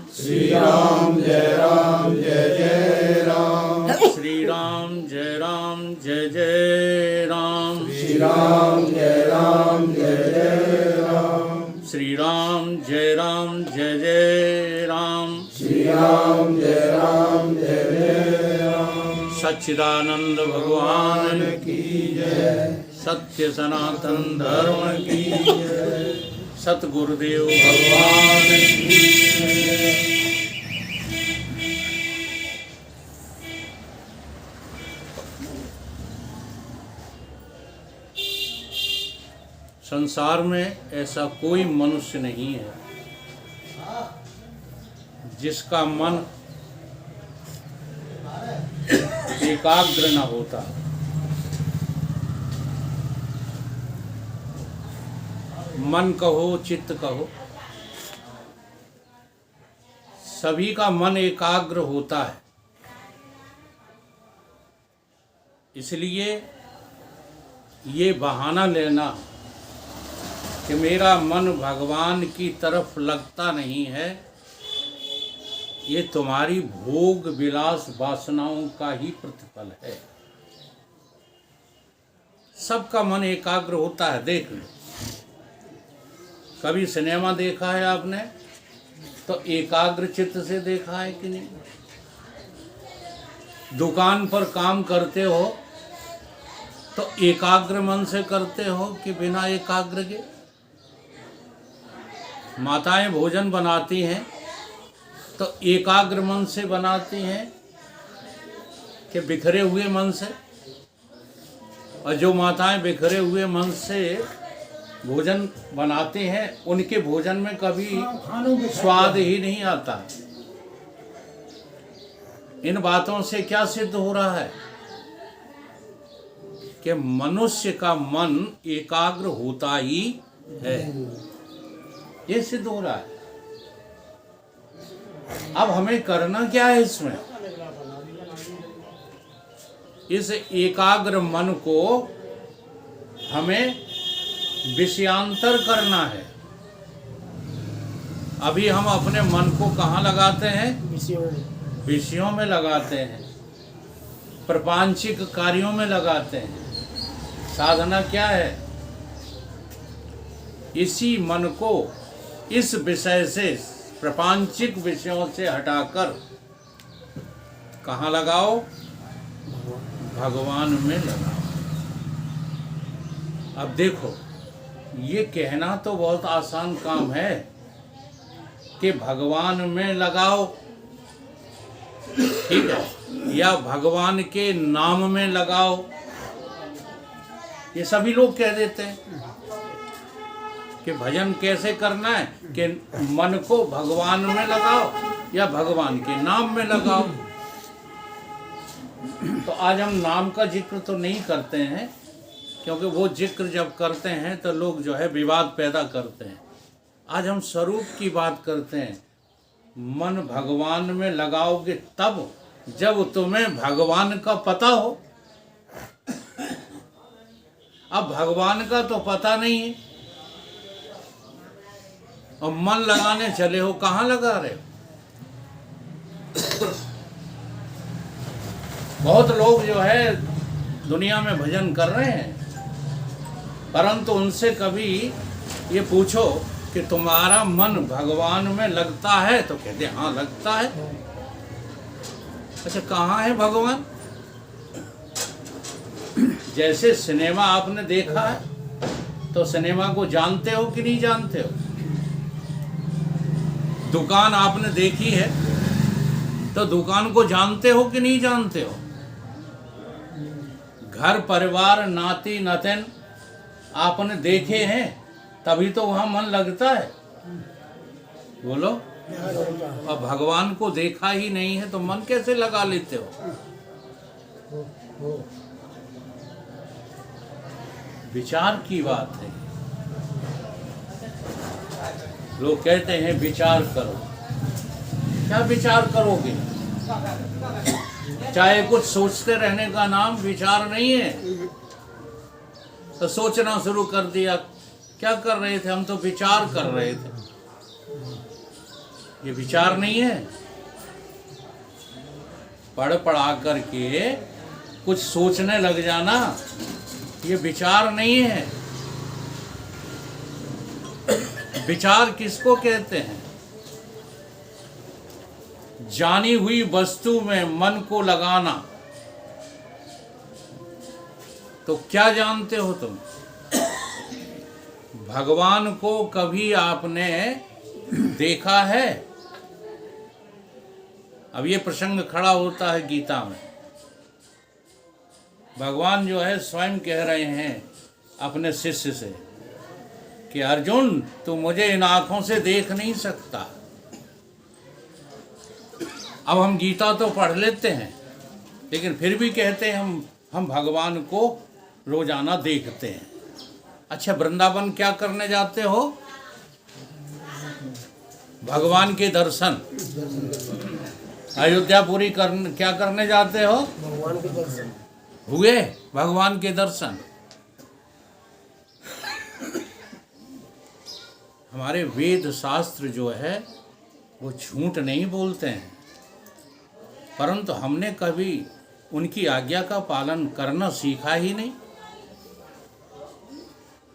श्री राम जय जय राम। श्री राम जय जय राम। श्री राम जय जय राम। श्री राम जय जय राम। श्री राम जय जय राम। सच्चिदानंद भगवान की जय। सत्य सनातन धर्म की जय। सतगुरुदेव भगवान की जय। संसार में ऐसा कोई मनुष्य नहीं है जिसका मन एकाग्र न होता। मन कहो चित्त कहो, सभी का मन एकाग्र होता है। इसलिए ये बहाना लेना कि मेरा मन भगवान की तरफ लगता नहीं है, ये तुम्हारी भोग विलास वासनाओं का ही प्रतिफल है। सबका मन एकाग्र होता है। देख लो, कभी सिनेमा देखा है आपने तो एकाग्र चित्त से देखा है कि नहीं? दुकान पर काम करते हो तो एकाग्र मन से करते हो कि बिना एकाग्र के? माताएं भोजन बनाती हैं तो एकाग्र मन से बनाती हैं कि बिखरे हुए मन से? और जो माताएं बिखरे हुए मन से भोजन बनाते हैं उनके भोजन में कभी स्वाद ही नहीं आता। इन बातों से क्या सिद्ध हो रहा है कि मनुष्य का मन एकाग्र होता ही है। ये सिद्ध हो रहा है। अब हमें करना क्या है इसमें? इस एकाग्र मन को हमें विषयांतर करना है। अभी हम अपने मन को कहाँ लगाते हैं? विषयों में लगाते हैं, प्रपंचिक कार्यों में लगाते हैं। साधना क्या है? इसी मन को इस विषय से, प्रपंचिक विषयों से हटाकर कहाँ लगाओ? भगवान में लगाओ। अब देखो, ये कहना तो बहुत आसान काम है कि भगवान में लगाओ, ठीक है, या भगवान के नाम में लगाओ। ये सभी लोग कह देते हैं कि भजन कैसे करना है, कि मन को भगवान में लगाओ या भगवान के नाम में लगाओ। तो आज हम नाम का जिक्र तो नहीं करते हैं, क्योंकि वो जिक्र जब करते हैं तो लोग जो है विवाद पैदा करते हैं। आज हम स्वरूप की बात करते हैं। मन भगवान में लगाओगे तब जब तुम्हें भगवान का पता हो। अब भगवान का तो पता नहीं है और मन लगाने चले हो, कहाँ लगा रहे हो? बहुत लोग जो है दुनिया में भजन कर रहे हैं, परंतु उनसे कभी ये पूछो कि तुम्हारा मन भगवान में लगता है? तो कहते हाँ लगता है। अच्छा, कहाँ है भगवान? जैसे सिनेमा आपने देखा है तो सिनेमा को जानते हो कि नहीं जानते हो? दुकान आपने देखी है तो दुकान को जानते हो कि नहीं जानते हो? घर परिवार नाती नातिन आपने देखे हैं तभी तो वहां मन लगता है। बोलो। और भगवान को देखा ही नहीं है तो मन कैसे लगा लेते हो? विचार की बात है। लोग कहते हैं विचार करो। क्या विचार करोगे? चाहे कुछ सोचते रहने का नाम विचार नहीं है। तो सोचना शुरू कर दिया। क्या कर रहे थे? हम तो विचार कर रहे थे। ये विचार नहीं है। पढ़ पढ़ा करके कुछ सोचने लग जाना, ये विचार नहीं है। विचार किसको कहते हैं? जानी हुई वस्तु में मन को लगाना। तो क्या जानते हो तुम? भगवान को कभी आपने देखा है? अब ये प्रसंग खड़ा होता है गीता में। भगवान जो है स्वयं कह रहे हैं अपने शिष्य से कि अर्जुन, तू मुझे इन आंखों से देख नहीं सकता। अब हम गीता तो पढ़ लेते हैं, लेकिन फिर भी कहते हैं हम भगवान को रोजाना देखते हैं। अच्छा, वृंदावन क्या करने जाते हो? भगवान के दर्शन। अयोध्यापुरी क्या करने जाते हो? भगवान के दर्शन हुए भगवान के दर्शन। हमारे वेद शास्त्र जो है वो झूठ नहीं बोलते हैं, परंतु हमने कभी उनकी आज्ञा का पालन करना सीखा ही नहीं।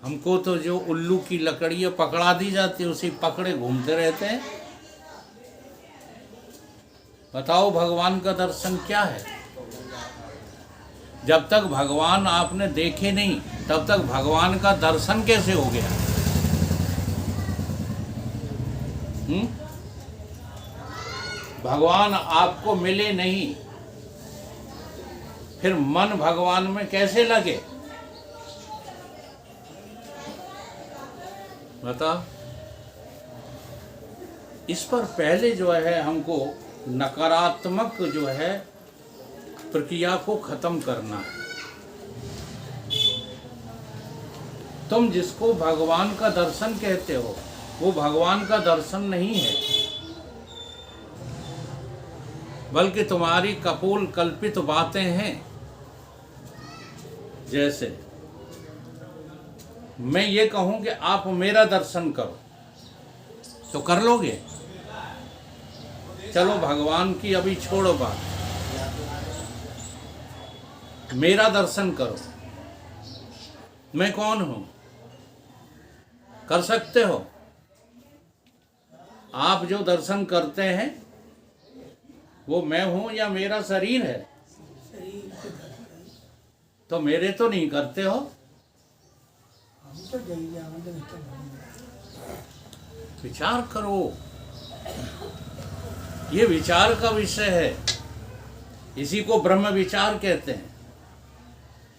हमको तो जो उल्लू की लकड़ियाँ पकड़ा दी जाती है उसी पकड़े घूमते रहते हैं। बताओ भगवान का दर्शन क्या है? जब तक भगवान आपने देखे नहीं तब तक भगवान का दर्शन कैसे हो गया? भगवान आपको मिले नहीं, फिर मन भगवान में कैसे लगे? बता। इस पर पहले जो है हमको नकारात्मक जो है प्रक्रिया को खत्म करना है। तुम जिसको भगवान का दर्शन कहते हो वो भगवान का दर्शन नहीं है, बल्कि तुम्हारी कपोल कल्पित बातें हैं। जैसे मैं ये कहूं कि आप मेरा दर्शन करो तो कर लोगे? चलो भगवान की अभी छोड़ो बात, मेरा दर्शन करो। मैं कौन हूं? कर सकते हो? आप जो दर्शन करते हैं वो मैं हूं या मेरा शरीर है? तो मेरे तो नहीं करते हो। विचार करो, ये विचार का विषय है। इसी को ब्रह्म विचार कहते हैं।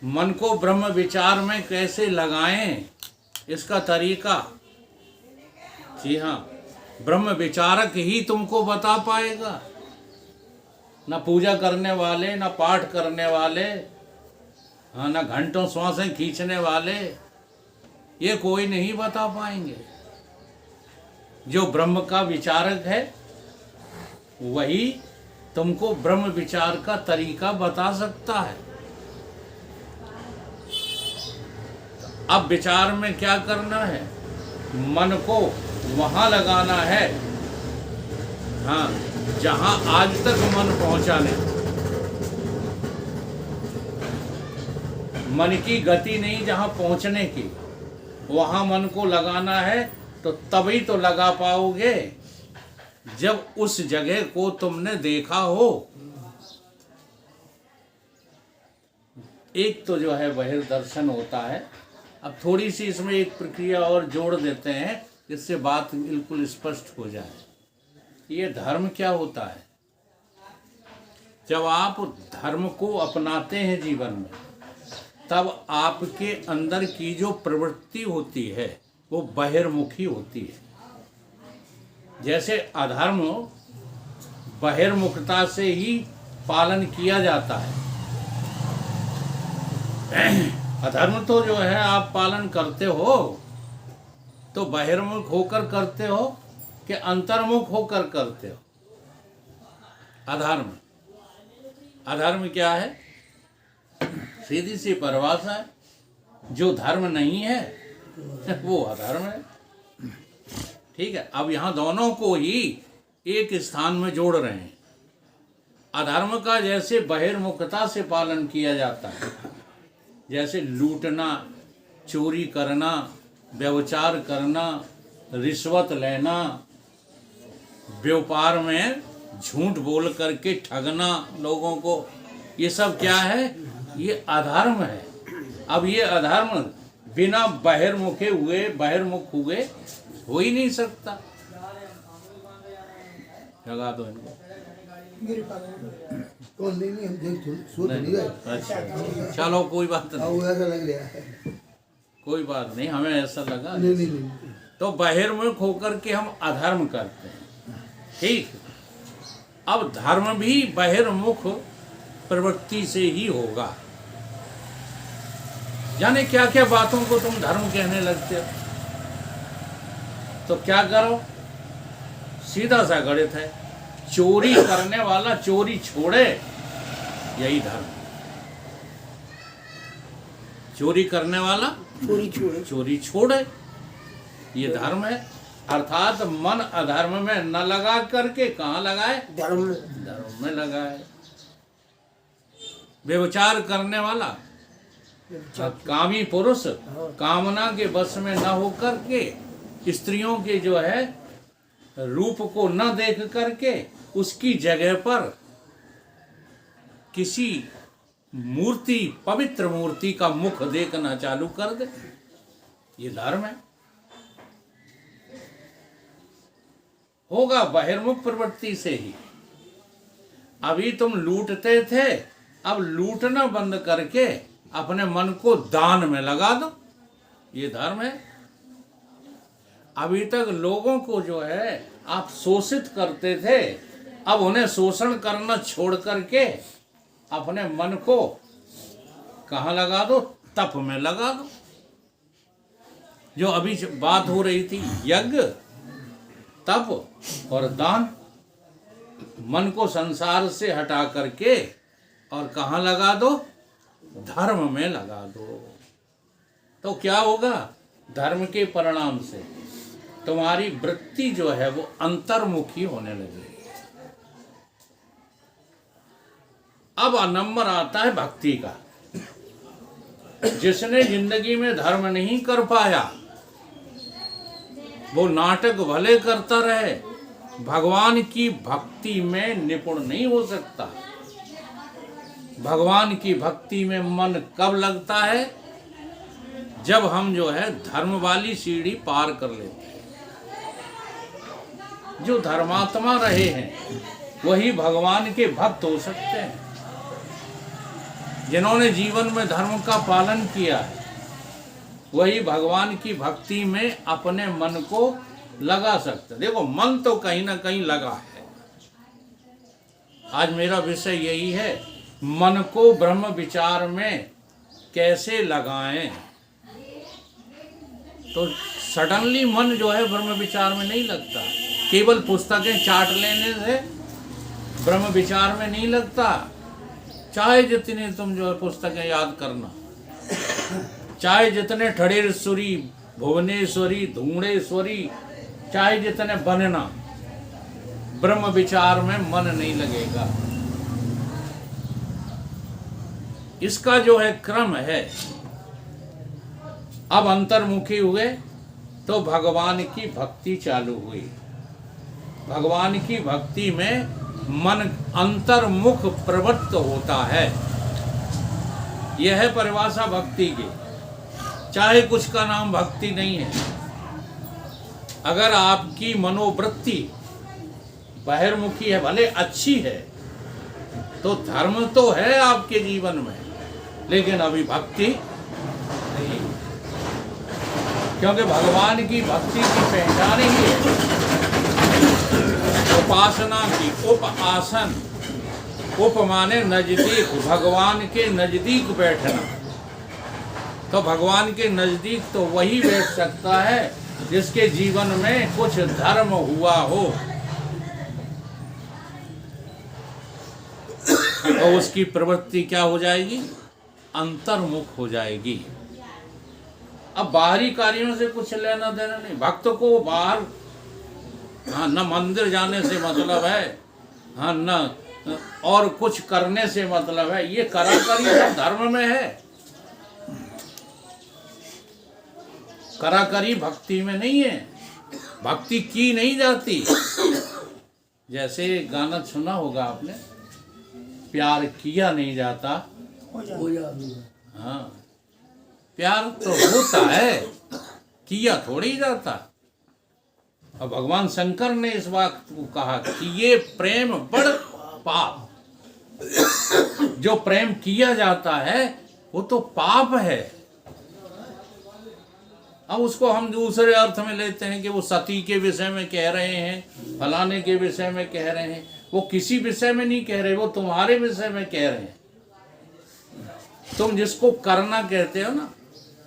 मन को ब्रह्म विचार में कैसे लगाएं, इसका तरीका, जी हाँ, ब्रह्म विचारक ही तुमको बता पाएगा। ना पूजा करने वाले, ना पाठ करने वाले, हाँ, ना घंटों श्वासें खींचने वाले, ये कोई नहीं बता पाएंगे। जो ब्रह्म का विचारक है वही तुमको ब्रह्म विचार का तरीका बता सकता है। अब विचार में क्या करना है? मन को वहां लगाना है, हाँ, जहां आज तक मन पहुंचा नहीं। मन की गति नहीं जहां पहुंचने की, वहां मन को लगाना है। तो तभी तो लगा पाओगे जब उस जगह को तुमने देखा हो। एक तो जो है बहिर्दर्शन होता है। अब थोड़ी सी इसमें एक प्रक्रिया और जोड़ देते हैं जिससे बात बिल्कुल स्पष्ट हो जाए। ये धर्म क्या होता है? जब आप धर्म को अपनाते हैं जीवन में, तब आपके अंदर की जो प्रवृत्ति होती है वो बहिर्मुखी होती है। जैसे अधर्म बहिर्मुखता से ही पालन किया जाता है। अधर्म तो जो है आप पालन करते हो तो बहिर्मुख होकर करते हो कि अंतर्मुख होकर करते हो? अधर्म, अधर्म क्या है? सीधी सी परिभाषा है, जो धर्म नहीं है वो अधर्म है। ठीक है। अब यहाँ दोनों को ही एक स्थान में जोड़ रहे हैं। अधर्म का जैसे बहिर्मुखता से पालन किया जाता है, जैसे लूटना, चोरी करना, व्यभिचार करना, रिश्वत लेना, व्यापार में झूठ बोल करके ठगना लोगों को, ये सब क्या है? ये अधर्म है। अब ये अधर्म बिना बहिर्मुख हुए हो ही नहीं सकता। लगा दो इनको। कौन नहीं हम सोच नहीं गए। अच्छा चलो कोई बात नहीं, ऐसा लग रहा है। कोई बात नहीं, हमें ऐसा लगा। नहीं। तो बहिर्मुख होकर के हम अधर्म करते हैं, ठीक। अब धर्म भी बहिर्मुख प्रवृत्ति से ही होगा। जाने क्या क्या बातों को तुम धर्म कहने लगते हो। तो क्या करो, सीधा सा गणित है, चोरी करने वाला चोरी छोड़े, यही धर्म। चोरी करने वाला चोरी छोड़े, ये धर्म है। अर्थात मन अधर्म में न लगा करके कहाँ लगाए? धर्म में लगाए। व्यभिचार करने वाला कामी पुरुष कामना के बस में न होकर के स्त्रियों के जो है रूप को न देख करके उसकी जगह पर किसी मूर्ति, पवित्र मूर्ति का मुख देखना चालू कर दे, ये धर्म है। होगा बहिर्मुख प्रवृत्ति से ही। अभी तुम लूटते थे, अब लूटना बंद करके अपने मन को दान में लगा दो, ये धर्म है। अभी तक लोगों को जो है आप शोषित करते थे, अब उन्हें शोषण करना छोड़ करके अपने मन को कहाँ लगा दो? तप में लगा दो। जो अभी बात हो रही थी, यज्ञ, तप और दान, मन को संसार से हटा करके और कहाँ लगा दो? धर्म में लगा दो। तो क्या होगा? धर्म के परिणाम से तुम्हारी वृत्ति जो है वो अंतर्मुखी होने लगेगी। अब नंबर आता है भक्ति का। जिसने जिंदगी में धर्म नहीं कर पाया, वो नाटक भले करता रहे, भगवान की भक्ति में निपुण नहीं हो सकता। भगवान की भक्ति में मन कब लगता है? जब हम जो है धर्म वाली सीढ़ी पार कर लेते हैं। जो धर्मात्मा रहे हैं वही भगवान के भक्त हो सकते हैं। जिन्होंने जीवन में धर्म का पालन किया है वही भगवान की भक्ति में अपने मन को लगा सकते। देखो, मन तो कहीं ना कहीं लगा है। आज मेरा विषय यही है, मन को ब्रह्म विचार में कैसे लगाएं। तो सडनली मन जो है ब्रह्म विचार में नहीं लगता। केवल पुस्तकें चाट लेने से ब्रह्म विचार में नहीं लगता। चाहे जितने तुम जो है पुस्तकें याद करना, चाहे जितने ठड़ेश्वरी, भुवनेश्वरी, धूणेश्वरी, चाहे जितने बनना, ब्रह्म विचार में मन नहीं लगेगा। इसका जो है क्रम है। अब अंतर्मुखी हुए तो भगवान की भक्ति चालू हुई। भगवान की भक्ति में मन अंतर्मुख प्रवृत्त होता है। यह है परिभाषा भक्ति की। चाहे कुछ का नाम भक्ति नहीं है। अगर आपकी मनोवृत्ति बहिर्मुखी है, भले अच्छी है, तो धर्म तो है आपके जीवन में, लेकिन अभी भक्ति नहीं। क्योंकि भगवान की भक्ति की पहचान ही है उपासना की। उप आसन, उप माने नजदीक, भगवान के नजदीक बैठना। तो भगवान के नजदीक तो वही बैठ सकता है जिसके जीवन में कुछ धर्म हुआ हो। तो उसकी प्रवृत्ति क्या हो जाएगी? अंतर्मुख हो जाएगी। अब बाहरी कार्यों से कुछ लेना देना नहीं। भक्त को बाहर हाँ, न मंदिर जाने से मतलब है, हाँ, न और कुछ करने से मतलब है। ये कराकरी सब धर्म में है, कराकरी भक्ति में नहीं है। भक्ति की नहीं जाती। जैसे गाना सुना होगा आपने, प्यार किया नहीं जाता। हाँ, प्यार तो होता है, किया थोड़ी जाता। और भगवान शंकर ने इस बात को कहा कि ये प्रेम बड़ पाप, जो प्रेम किया जाता है वो तो पाप है। अब उसको हम दूसरे अर्थ में लेते हैं कि वो सती के विषय में कह रहे हैं, फलाने के विषय में कह रहे हैं। वो किसी विषय में नहीं कह रहे, वो तुम्हारे विषय में कह रहे हैं। तुम जिसको करना कहते हो ना,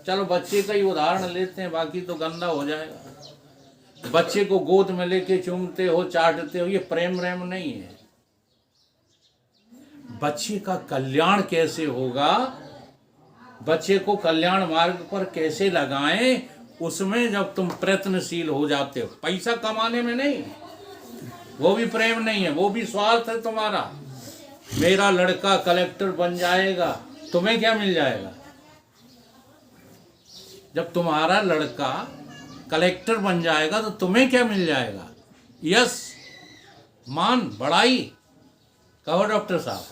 चलो बच्चे का ही उदाहरण लेते हैं, बाकी तो गंदा हो जाएगा। बच्चे को गोद में लेके चूमते हो, चाटते हो, ये प्रेम रेम नहीं है। बच्चे का कल्याण कैसे होगा, बच्चे को कल्याण मार्ग पर कैसे लगाएं, उसमें जब तुम प्रयत्नशील हो जाते हो। पैसा कमाने में नहीं, वो भी प्रेम नहीं है, वो भी स्वार्थ है तुम्हारा। मेरा लड़का कलेक्टर बन जाएगा, तुम्हें क्या मिल जाएगा? जब तुम्हारा लड़का कलेक्टर बन जाएगा तो तुम्हें क्या मिल जाएगा? यस, मान, बड़ाई। कहो डॉक्टर साहब,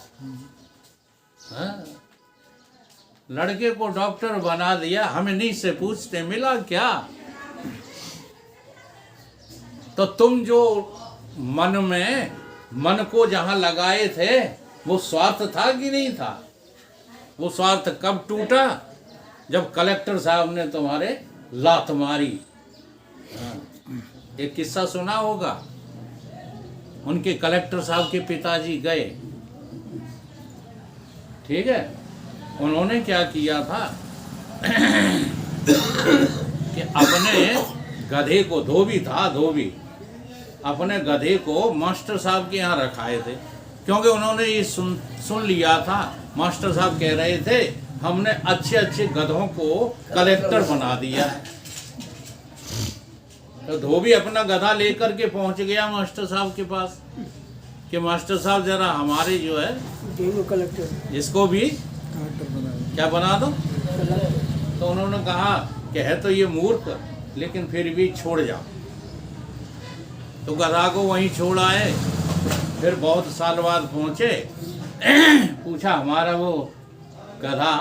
हाँ, लड़के को डॉक्टर बना दिया, हमें नहीं से पूछते मिला क्या? तो तुम जो मन को जहां लगाए थे, वो स्वार्थ था कि नहीं था? वो स्वार्थ कब टूटा? जब कलेक्टर साहब ने तुम्हारे लात मारी। एक किस्सा सुना होगा, उनके कलेक्टर साहब के पिताजी गए, ठीक है, उन्होंने क्या किया था कि अपने गधे को, धोबी था, धोबी, अपने गधे को मास्टर साहब के यहाँ रखाए थे, क्योंकि उन्होंने ये सुन लिया था। मास्टर साहब कह रहे थे हमने अच्छे अच्छे गधों को कलेक्टर बना दिया। तो धोबी अपना गधा लेकर के पहुंच गया मास्टर साहब के पास कि मास्टर साहब जरा हमारे जो है कलेक्टर, इसको भी क्या बना दो। तो उन्होंने कहा कि है तो ये मूर्ख, लेकिन फिर भी छोड़ जाओ। तो गधा को वहीं छोड़ आए। फिर बहुत साल बाद पहुंचे, पूछा हमारा वो गधा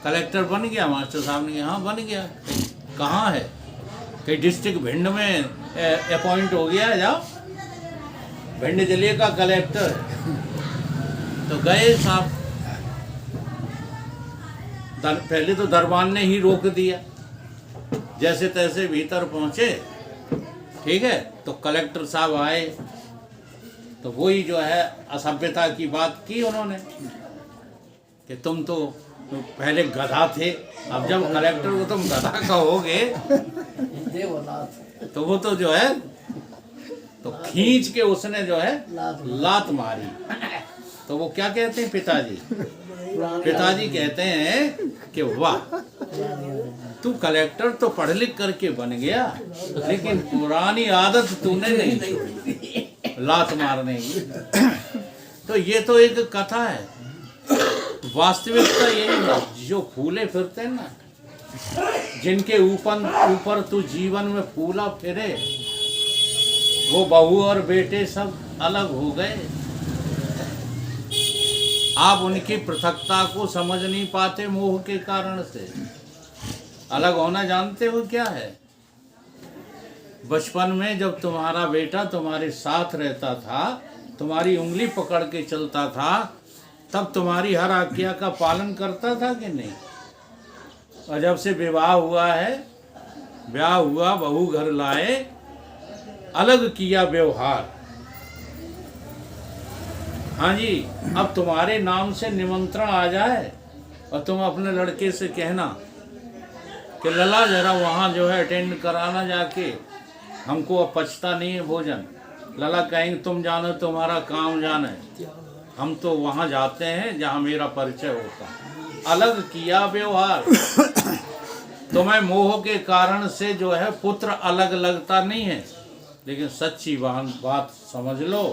कलेक्टर बन गया? मास्टर साहब ने कहा हाँ बन गया। कहाँ है? कहीं डिस्ट्रिक्ट भिंड में अपॉइंट हो गया, जाओ, भिंड जिले का कलेक्टर। तो गए साहब, पहले तो दरबान ने ही रोक दिया, जैसे तैसे भीतर पहुंचे, ठीक है। तो कलेक्टर साहब आए तो वही जो है असभ्यता की बात की उन्होंने कि तुम तो पहले गधा थे, अब जब कलेक्टर को तुम गधा कहोगे तो वो तो जो है, तो खींच के उसने जो है लात मारी। तो वो क्या कहते हैं पिताजी? पिताजी कहते हैं कि वाह, तू कलेक्टर तो पढ़ लिख करके बन गया, लेकिन पुरानी आदत तूने नहीं छोड़ी, लात मारने की। तो ये तो एक कथा है, वास्तविकता यही है। जो फूले फिरते हैं ना, जिनके ऊपर तू जीवन में फूला फिरे, वो बहू और बेटे सब अलग हो गए। आप उनकी पृथकता को समझ नहीं पाते मोह के कारण से। अलग होना जानते हो क्या है? बचपन में जब तुम्हारा बेटा तुम्हारे साथ रहता था, तुम्हारी उंगली पकड़ के चलता था, तब तुम्हारी हर आज्ञा का पालन करता था कि नहीं? और जब से विवाह हुआ है, ब्याह हुआ, बहू घर लाए, अलग किया व्यवहार। हाँ जी, अब तुम्हारे नाम से निमंत्रण आ जाए और तुम अपने लड़के से कहना कि लला जरा वहाँ जो है अटेंड कराना जाके, हमको अब पचता नहीं है भोजन। लला कहेंगे तुम जानो, तुम्हारा काम जाने, हम तो वहाँ जाते हैं जहाँ मेरा परिचय होता है। अलग किया व्यवहार। तुम्हें मोह के कारण से जो है पुत्र अलग लगता नहीं है, लेकिन सच्ची बात समझ लो,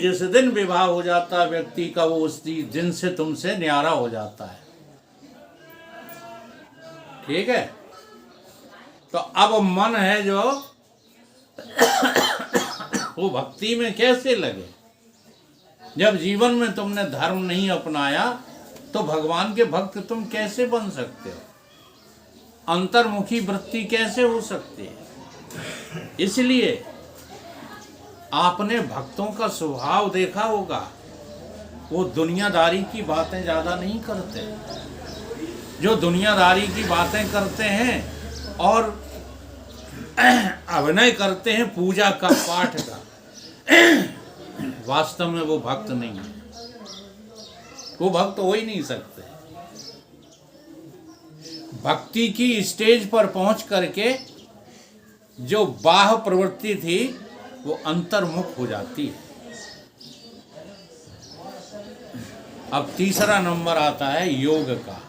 जिस दिन विवाह हो जाता है व्यक्ति का, वो उस दिन से तुमसे न्यारा हो जाता है। ठीक है। तो अब मन है जो वो भक्ति में कैसे लगे? जब जीवन में तुमने धर्म नहीं अपनाया तो भगवान के भक्त तुम कैसे बन सकते हो? अंतर्मुखी वृत्ति कैसे हो सकती है? इसलिए आपने भक्तों का स्वभाव देखा होगा, वो दुनियादारी की बातें ज़्यादा नहीं करते। जो दुनियादारी की बातें करते हैं और अभिनय करते हैं पूजा का, पाठ का, वास्तव में वो भक्त नहीं है। वो भक्त हो ही नहीं सकते। भक्ति की स्टेज पर पहुंच करके जो बाह्य प्रवृत्ति थी वो अंतर्मुख हो जाती है। अब तीसरा नंबर आता है योग का।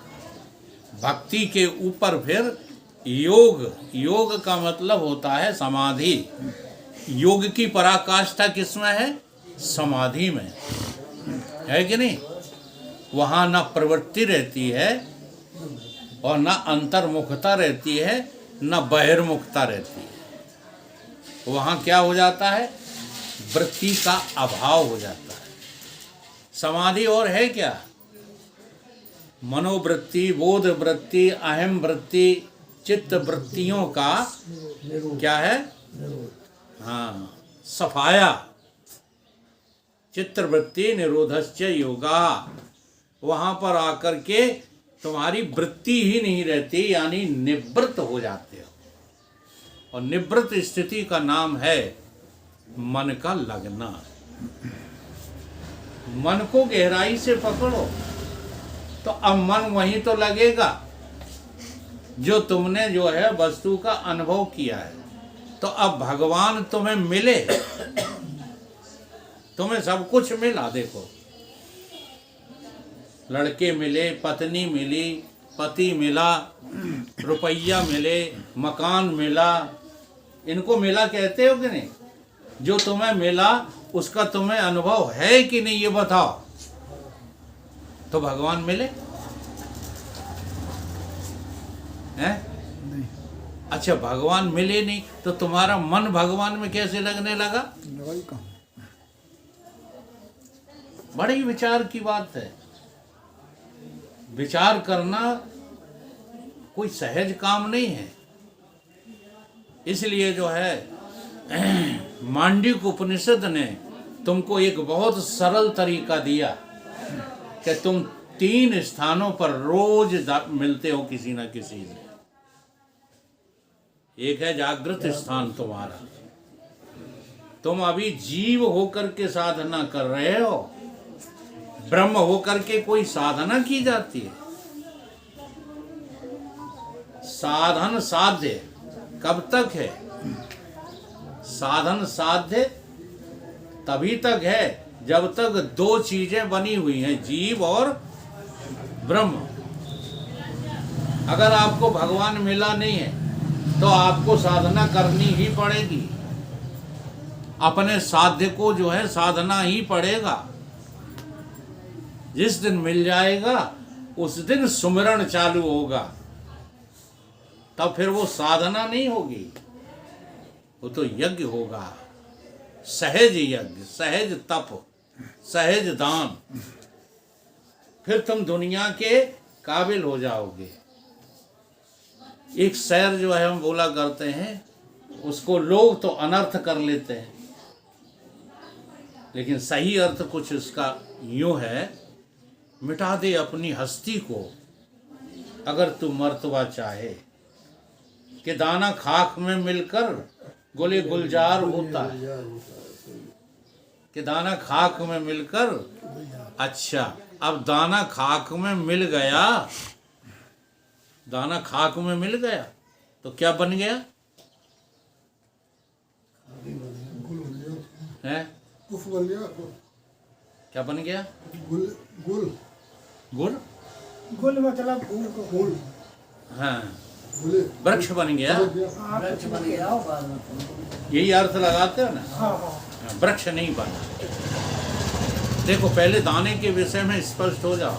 भक्ति के ऊपर फिर योग। योग का मतलब होता है समाधि। योग की पराकाष्ठा किसमें है? समाधि में है कि नहीं? वहाँ न प्रवृत्ति रहती है और न अंतर्मुखता रहती है, न बहिर्मुखता रहती है। वहाँ क्या हो जाता है? वृत्ति का अभाव हो जाता है। समाधि और है क्या? मनोवृत्ति, बोध वृत्ति, अहम वृत्ति, चित्त वृत्तियों का क्या है? हाँ, सफाया। चित्तवृत्ति निरोधश्च योगा। वहाँ पर आकर के तुम्हारी वृत्ति ही नहीं रहती, यानी निवृत्त हो जाते हो। और निवृत्त स्थिति का नाम है मन का लगना। मन को गहराई से पकड़ो तो अब मन वहीं तो लगेगा जो तुमने जो है वस्तु का अनुभव किया है। तो अब भगवान तुम्हें मिले, तुम्हें सब कुछ मिला। देखो, लड़के मिले, पत्नी मिली, पति मिला, रुपया मिले, मकान मिला। इनको मिला कहते हो कि नहीं? जो तुम्हें मिला उसका तुम्हें अनुभव है कि नहीं, ये बताओ। तो भगवान मिले हैं? नहीं। अच्छा, भगवान मिले नहीं तो तुम्हारा मन भगवान में कैसे लगने लगा? लगाई कहाँ? बड़ी विचार की बात है। विचार करना कोई सहज काम नहीं है। इसलिए जो है मांडूक्य उपनिषद ने तुमको एक बहुत सरल तरीका दिया कि तुम 3 स्थानों पर रोज मिलते हो किसी न किसी से। एक है जागृत स्थान तुम्हारा, तुम अभी जीव होकर के साधना कर रहे हो। ब्रह्म होकर के कोई साधना की जाती है? साधन साध्य कब तक है? साधन साध्य तभी तक है जब तक 2 चीजें बनी हुई हैं, जीव और ब्रह्म। अगर आपको भगवान मिला नहीं है तो आपको साधना करनी ही पड़ेगी। अपने साध्य को जो है साधना ही पड़ेगा। जिस दिन मिल जाएगा उस दिन सुमिरन चालू होगा। तब फिर वो साधना नहीं होगी, वो तो यज्ञ होगा। सहज यज्ञ, सहज तप, सहज दान। फिर तुम दुनिया के काबिल हो जाओगे। एक शहर जो है हम बोला करते हैं, उसको लोग तो अनर्थ कर लेते हैं, लेकिन सही अर्थ कुछ इसका यूं है, मिटा दे अपनी हस्ती को अगर तू मर्तबा चाहे। कि दाना खाक में मिलकर गुले गुलजार होता है। कि दाना खाक में मिलकर, अच्छा अब दाना खाक में मिल गया, दाना खाक में मिल गया तो क्या बन गया है? क्या बन गया? गुल गुल गुड़। गुल मतलब गुल को गुल। हाँ, वृक्ष बन गया। वृक्ष बन गया हो बाद में। यही अर्थ लगाते हो ना, वृक्ष नहीं बना। देखो पहले दाने के विषय में स्पष्ट हो जाओ।